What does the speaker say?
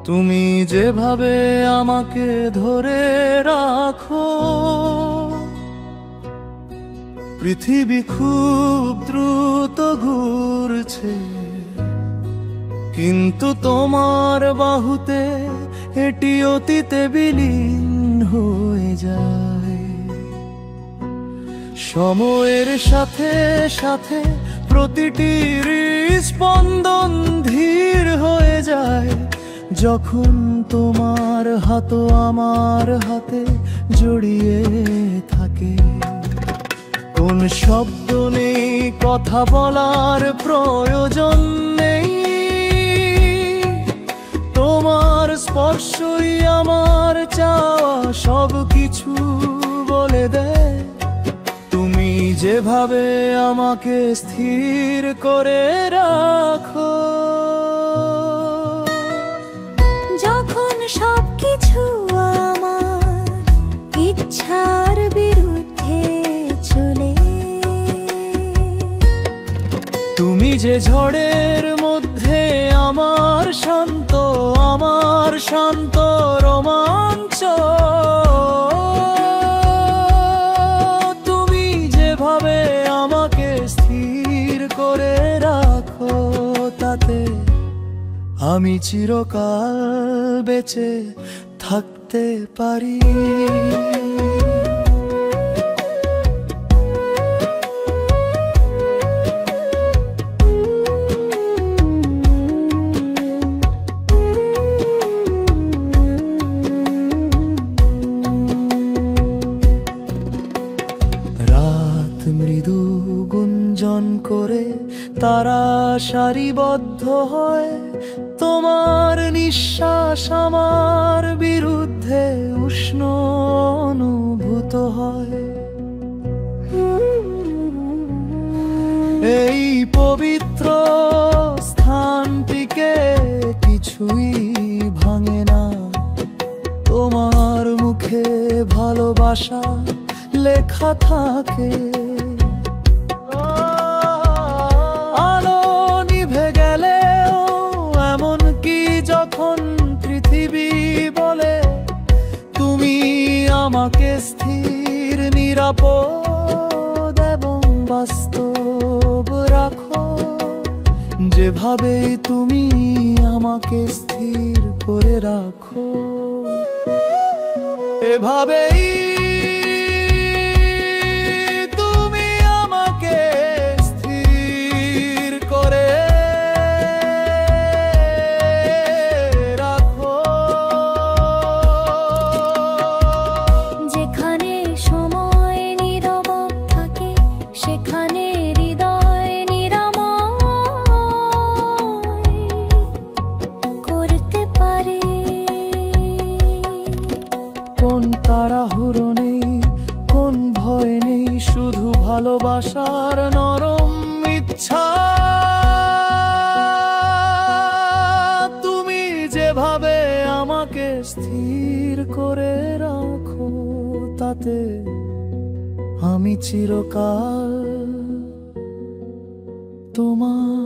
তুমি যেভাবে আমাকে ধরে রাখো, পৃথিবী খুব দ্রুত ঘুরছে, কিন্তু তোমার বাহুতে এটি অতীতে বিলীন হয়ে যায়। সময়ের সাথে সাথে প্রতিটি হৃৎস্পন্দন ধীর হয়ে যায়, যখন তোমার হাত আমার হাতে জড়িয়ে থাকে। কোন শব্দ নেই, কথা বলার প্রয়োজন নেই, তোমার স্পর্শই আমার চাওয়া সব কিছু বলে দেয়। তুমি যেভাবে আমাকে স্থির করে রাখো, যখন সবকিছু আমার ইচ্ছার বিরুদ্ধে চলে, তুমি যে ঝড়ের মধ্যে আমার শান্ত রোমাঞ্চ, তুমি যেভাবে আমাকে স্থির করে রাখো, তাতে আমি চিরকাল বেঁচে থাকতে পারি। রাত মৃদু গুঞ্জন করে তারা সারিবদ্ধ হয়, তোমার নিঃশ্বাস আমার বিরুদ্ধে উষ্ণ অনুভূত হয়। এই পবিত্র স্থানটিকে কিছুই ভাঙে না, তোমার মুখে ভালোবাসা লেখা থাকে। আলো নিভে গেলেও, এমনকি যখন পৃথিবী বলে, তুমি আমাকে স্থির, নিরাপদ এবং বাস্তব রাখো। যেভাবেই তুমি আমাকে স্থির করে রাখো, এভাবেই তুমি আমাকে স্থির করে রাখো। যেখানে সময় নীরব থাকে, সেখানে হৃদয় নিরাময় করতে পারে। কোন তাড়াহুড়ো নেই, কোন ভয় নেই, শুধু ভালোবাসার নরম ইচ্ছা। তুমি যেভাবে আমাকে স্থির করে রাখো, তাতে আমি চিরকাল তোমার